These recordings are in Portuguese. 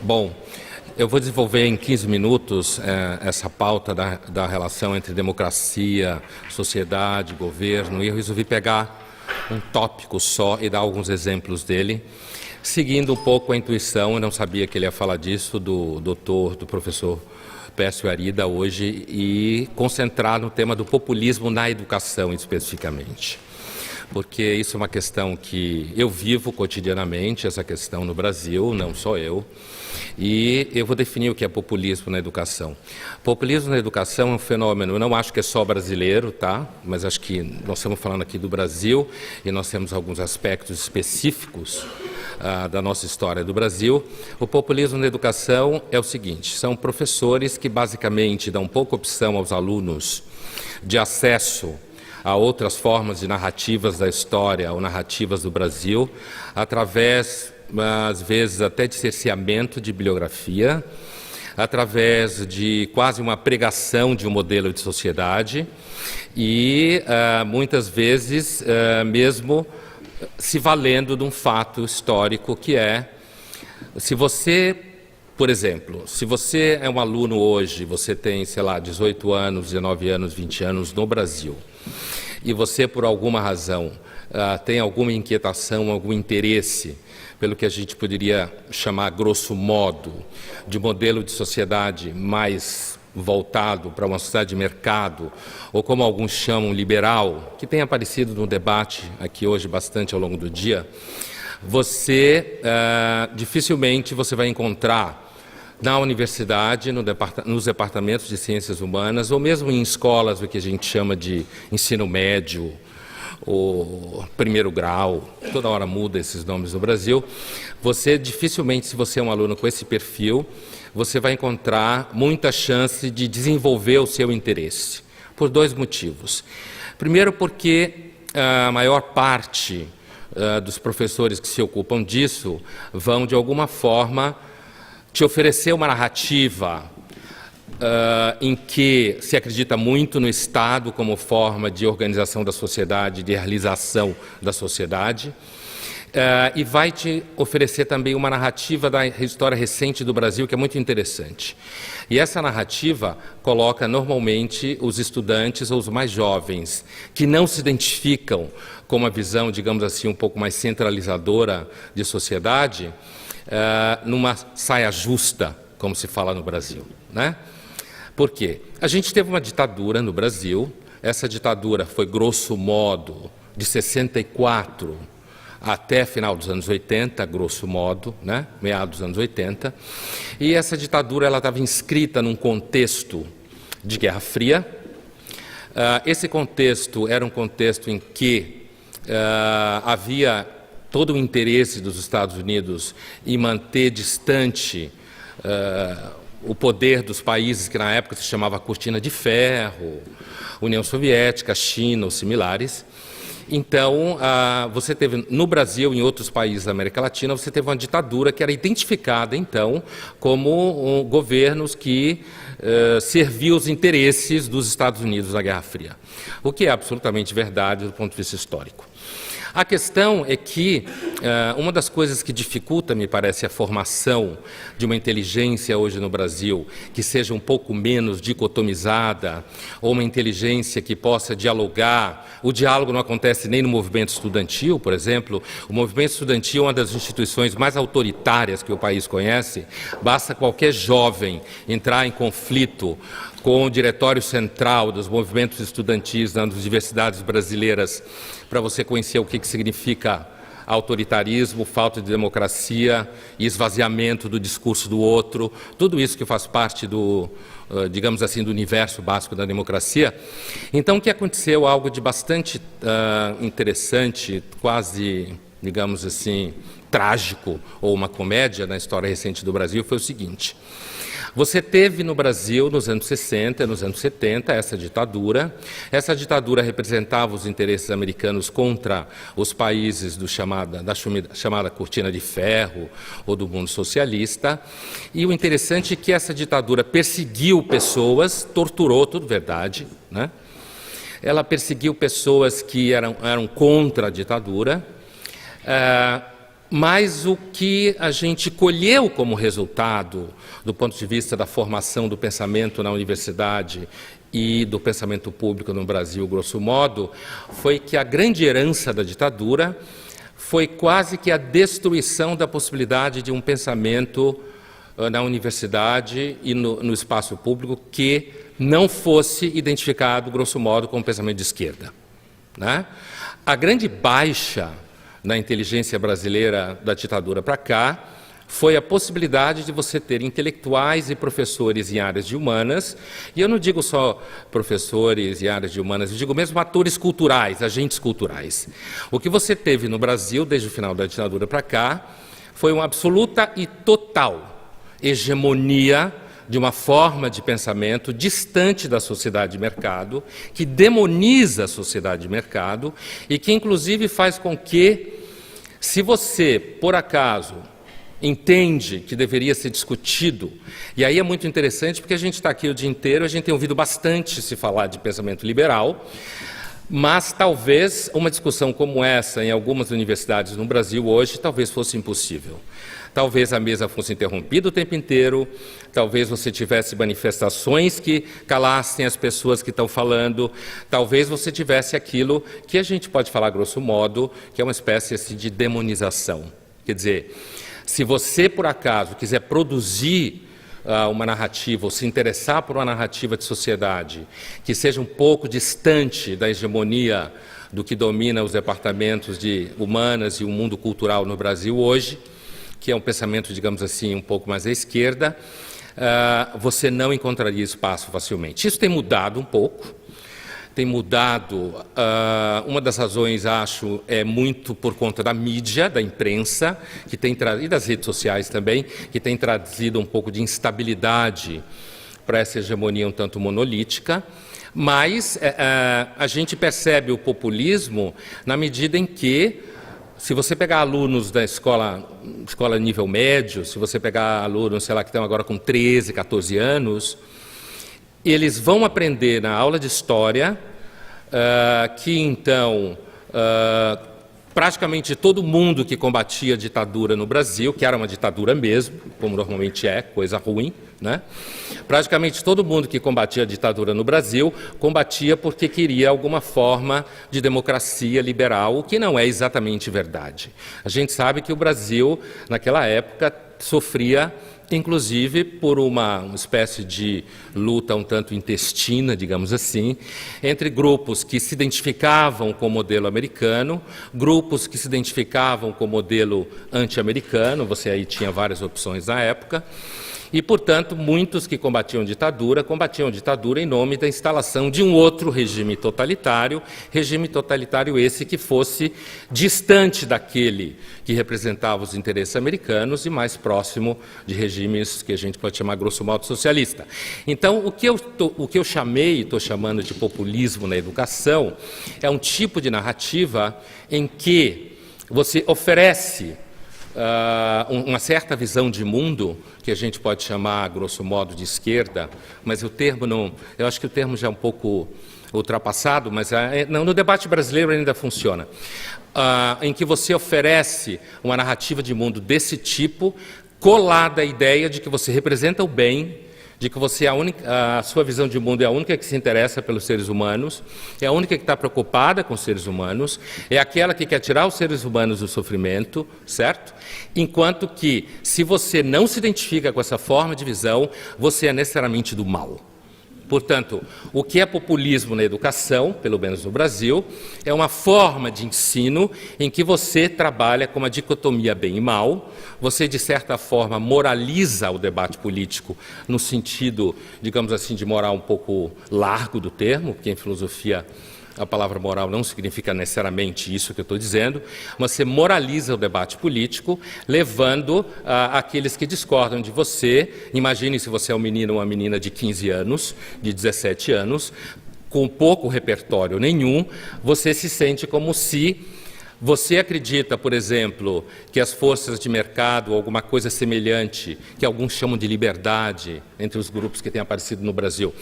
Bom, eu vou desenvolver em 15 minutos essa pauta da relação entre democracia, sociedade, governo, e eu resolvi pegar um tópico só e dar alguns exemplos dele, seguindo um pouco a intuição, eu não sabia que ele ia falar disso, do professor Pécio Arida hoje, e concentrar no tema do populismo na educação especificamente. Porque isso é uma questão que eu vivo cotidianamente, essa questão no Brasil, não só eu, e eu vou definir o que é populismo na educação. Populismo na educação é um fenômeno, eu não acho que é só brasileiro, tá? Mas acho que nós estamos falando aqui do Brasil e nós temos alguns aspectos específicos da nossa história do Brasil. O populismo na educação é o seguinte, são professores que basicamente dão pouca opção aos alunos de acesso a outras formas de narrativas da história ou narrativas do Brasil, através, às vezes, até de cerceamento de bibliografia, através de quase uma pregação de um modelo de sociedade e, muitas vezes, mesmo se valendo de um fato histórico que é, se você, por exemplo, se você é um aluno hoje, você tem, sei lá, 18 anos, 19 anos, 20 anos no Brasil, e você, por alguma razão, tem alguma inquietação, algum interesse pelo que a gente poderia chamar, grosso modo, de modelo de sociedade mais voltado para uma sociedade de mercado, ou como alguns chamam, liberal, que tem aparecido no debate aqui hoje bastante ao longo do dia, você, dificilmente você vai encontrar na universidade, nos departamentos de ciências humanas, ou mesmo em escolas, o que a gente chama de ensino médio, ou primeiro grau, toda hora muda esses nomes no Brasil, você dificilmente, se você é um aluno com esse perfil, você vai encontrar muita chance de desenvolver o seu interesse, por dois motivos. Primeiro, porque a maior parte dos professores que se ocupam disso vão, de alguma forma, te oferecer uma narrativa em que se acredita muito no Estado como forma de organização da sociedade, de realização da sociedade, e vai te oferecer também uma narrativa da história recente do Brasil que é muito interessante. E essa narrativa coloca normalmente os estudantes ou os mais jovens que não se identificam com uma visão, digamos assim, um pouco mais centralizadora de sociedade, numa saia justa, como se fala no Brasil, né? Por quê? A gente teve uma ditadura no Brasil, essa ditadura foi, grosso modo, de 64 até final dos anos 80, grosso modo, né? Meados dos anos 80, e essa ditadura ela estava inscrita num contexto de Guerra Fria. Esse contexto era um contexto em que havia todo o interesse dos Estados Unidos em manter distante o poder dos países que na época se chamava Cortina de Ferro, União Soviética, China ou similares. Então, você teve no Brasil e em outros países da América Latina, você teve uma ditadura que era identificada, então, como governos que serviam os interesses dos Estados Unidos na Guerra Fria, o que é absolutamente verdade do ponto de vista histórico. A questão é que uma das coisas que dificulta, me parece, a formação de uma inteligência hoje no Brasil que seja um pouco menos dicotomizada, ou uma inteligência que possa dialogar. O diálogo não acontece nem no movimento estudantil, por exemplo. O movimento estudantil é uma das instituições mais autoritárias que o país conhece. Basta qualquer jovem entrar em conflito com o diretório central dos movimentos estudantis nas universidades brasileiras para você conhecer o que significa autoritarismo, falta de democracia e esvaziamento do discurso do outro, tudo isso que faz parte do, digamos assim, do universo básico da democracia. Então, o que aconteceu, algo de bastante interessante, quase, digamos assim, trágico, ou uma comédia na história recente do Brasil, foi o seguinte. Você teve no Brasil, nos anos 60, nos anos 70, essa ditadura. Essa ditadura representava os interesses americanos contra os países da chamada Cortina de Ferro ou do mundo socialista. E o interessante é que essa ditadura perseguiu pessoas, torturou, tudo verdade, né? Ela perseguiu pessoas que eram contra a ditadura. Mas o que a gente colheu como resultado, do ponto de vista da formação do pensamento na universidade e do pensamento público no Brasil, grosso modo, foi que a grande herança da ditadura foi quase que a destruição da possibilidade de um pensamento na universidade e no espaço público que não fosse identificado, grosso modo, como pensamento de esquerda, né? A grande baixa na inteligência brasileira da ditadura para cá foi a possibilidade de você ter intelectuais e professores em áreas de humanas, e eu não digo só professores em áreas de humanas, eu digo mesmo atores culturais, agentes culturais. O que você teve no Brasil, desde o final da ditadura para cá, foi uma absoluta e total hegemonia de uma forma de pensamento distante da sociedade de mercado, que demoniza a sociedade de mercado e que, inclusive, faz com que, se você, por acaso, entende que deveria ser discutido, e aí é muito interessante porque a gente está aqui o dia inteiro, a gente tem ouvido bastante se falar de pensamento liberal, mas talvez uma discussão como essa em algumas universidades no Brasil hoje talvez fosse impossível. Talvez a mesa fosse interrompida o tempo inteiro, talvez você tivesse manifestações que calassem as pessoas que estão falando, talvez você tivesse aquilo que a gente pode falar grosso modo, que é uma espécie assim, de demonização. Quer dizer, se você por acaso quiser produzir uma narrativa, ou se interessar por uma narrativa de sociedade que seja um pouco distante da hegemonia do que domina os departamentos de humanas e o mundo cultural no Brasil hoje, que é um pensamento, digamos assim, um pouco mais à esquerda, você não encontraria espaço facilmente. Isso tem mudado um pouco, tem mudado, uma das razões, acho, é muito por conta da mídia, da imprensa, que tem e das redes sociais também, que tem trazido um pouco de instabilidade para essa hegemonia um tanto monolítica, mas a gente percebe o populismo na medida em que, se você pegar alunos da escola nível médio, se você pegar alunos, sei lá, que estão agora com 13, 14 anos, eles vão aprender na aula de história que, então, praticamente todo mundo que combatia a ditadura no Brasil, que era uma ditadura mesmo, como normalmente é, coisa ruim, né? Praticamente todo mundo que combatia a ditadura no Brasil combatia porque queria alguma forma de democracia liberal, o que não é exatamente verdade. A gente sabe que o Brasil, naquela época, sofria inclusive por uma espécie de luta um tanto intestina, digamos assim, entre grupos que se identificavam com o modelo americano, grupos que se identificavam com o modelo anti-americano, você aí tinha várias opções na época, e, portanto, muitos que combatiam a ditadura em nome da instalação de um outro regime totalitário esse que fosse distante daquele que representava os interesses americanos e mais próximo de regimes que a gente pode chamar, grosso modo, socialista. Então, o que eu chamei, estou chamando de populismo na educação, é um tipo de narrativa em que você oferece uma certa visão de mundo, que a gente pode chamar, grosso modo, de esquerda, mas o termo não... Eu acho que o termo já é um pouco ultrapassado, mas no debate brasileiro ainda funciona, em que você oferece uma narrativa de mundo desse tipo, colada à ideia de que você representa o bem, de que você a sua visão de mundo é a única que se interessa pelos seres humanos, é a única que está preocupada com os seres humanos, é aquela que quer tirar os seres humanos do sofrimento, certo? Enquanto que, se você não se identifica com essa forma de visão, você é necessariamente do mal. Portanto, o que é populismo na educação, pelo menos no Brasil, é uma forma de ensino em que você trabalha com uma dicotomia bem e mal, você, de certa forma, moraliza o debate político no sentido, digamos assim, de moral um pouco largo do termo, porque em filosofia a palavra moral não significa necessariamente isso que eu estou dizendo, mas você moraliza o debate político, levando aqueles que discordam de você. Imagine se você é um menino ou uma menina de 15 anos, de 17 anos, com pouco repertório nenhum, você se sente como se Você acredita, por exemplo, que as forças de mercado, ou alguma coisa semelhante, que alguns chamam de liberdade, entre os grupos que têm aparecido no Brasil,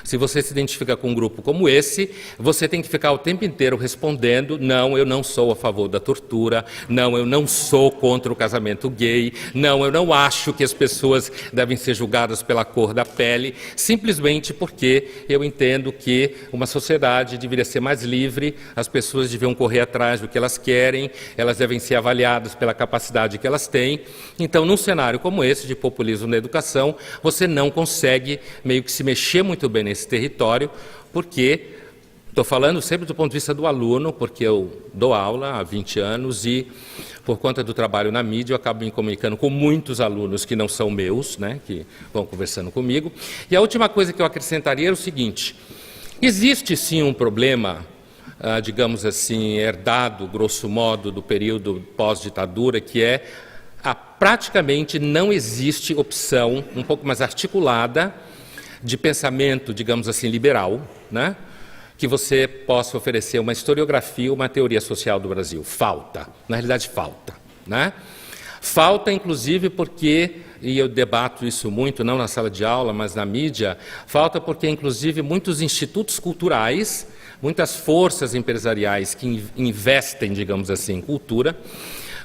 se você se identifica com um grupo como esse, você tem que ficar o tempo inteiro respondendo: não, eu não sou a favor da tortura, não, eu não sou contra o casamento gay, não, eu não acho que as pessoas devem ser julgadas pela cor da pele, simplesmente porque eu entendo que uma sociedade deveria ser mais livre, as pessoas deviam correr atrás do que elas querem, elas devem ser avaliadas pela capacidade que elas têm. Então, num cenário como esse, de populismo na educação, você não consegue meio que se mexer muito bem nesse território, porque, estou falando sempre do ponto de vista do aluno, porque eu dou aula há 20 anos e, por conta do trabalho na mídia, eu acabo me comunicando com muitos alunos que não são meus, né, que vão conversando comigo. E a última coisa que eu acrescentaria é o seguinte: existe sim um problema, digamos assim, herdado, grosso modo, do período pós-ditadura, que é praticamente não existe opção um pouco mais articulada de pensamento, digamos assim, liberal, né? Que você possa oferecer uma historiografia, uma teoria social do Brasil. Falta, na realidade falta, né? Falta, inclusive, porque, e eu debato isso muito, não na sala de aula, mas na mídia, falta porque, inclusive, muitos institutos culturais, muitas forças empresariais que investem, digamos assim, em cultura,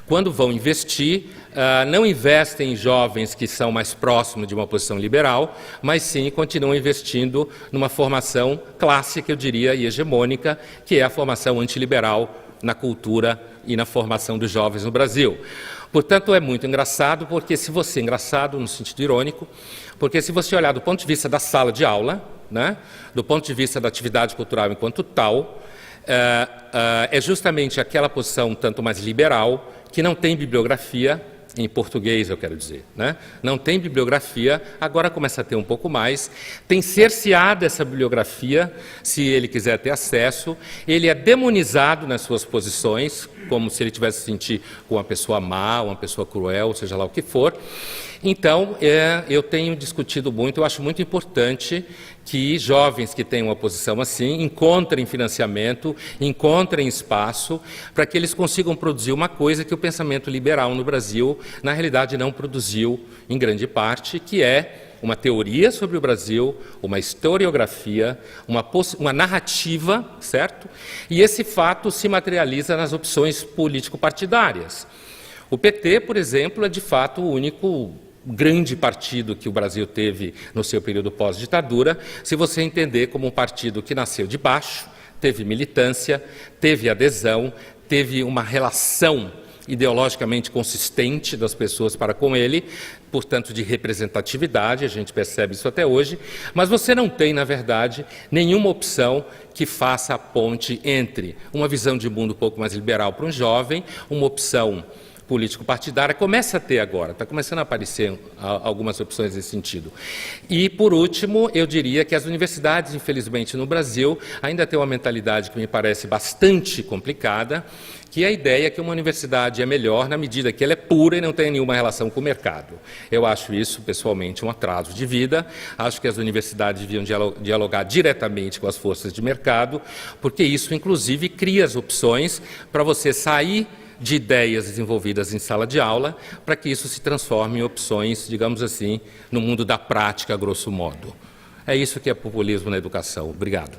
quando vão investir, não investem em jovens que são mais próximos de uma posição liberal, mas sim continuam investindo numa formação clássica, eu diria, e hegemônica, que é a formação antiliberal na cultura e na formação dos jovens no Brasil. Portanto, é muito engraçado, porque se você, engraçado no sentido irônico, porque se você olhar do ponto de vista da sala de aula, né, do ponto de vista da atividade cultural enquanto tal, é justamente aquela posição tanto mais liberal, que não tem bibliografia, em português eu quero dizer, né? Não tem bibliografia, agora começa a ter um pouco mais, tem cerceada essa bibliografia, se ele quiser ter acesso, ele é demonizado nas suas posições, como se ele tivesse se sentir com uma pessoa má, uma pessoa cruel, seja lá o que for. Então, eu tenho discutido muito, eu acho muito importante que jovens que têm uma posição assim encontrem financiamento, encontrem espaço para que eles consigam produzir uma coisa que o pensamento liberal no Brasil, na realidade, não produziu em grande parte, que é uma teoria sobre o Brasil, uma historiografia, uma narrativa, certo? E esse fato se materializa nas opções político-partidárias. O PT, por exemplo, é de fato o único grande partido que o Brasil teve no seu período pós-ditadura, se você entender como um partido que nasceu de baixo, teve militância, teve adesão, teve uma relação ideologicamente consistente das pessoas para com ele, portanto de representatividade, a gente percebe isso até hoje, mas você não tem, na verdade, nenhuma opção que faça a ponte entre uma visão de mundo um pouco mais liberal para um jovem, uma opção político-partidária, começa a ter agora, está começando a aparecer algumas opções nesse sentido. E, por último, eu diria que as universidades, infelizmente, no Brasil, ainda têm uma mentalidade que me parece bastante complicada, que é a ideia que uma universidade é melhor na medida que ela é pura e não tem nenhuma relação com o mercado. Eu acho isso, pessoalmente, um atraso de vida. Acho que as universidades deviam dialogar diretamente com as forças de mercado, porque isso, inclusive, cria as opções para você sair de ideias desenvolvidas em sala de aula, para que isso se transforme em opções, digamos assim, no mundo da prática, grosso modo. É isso que é populismo na educação. Obrigado.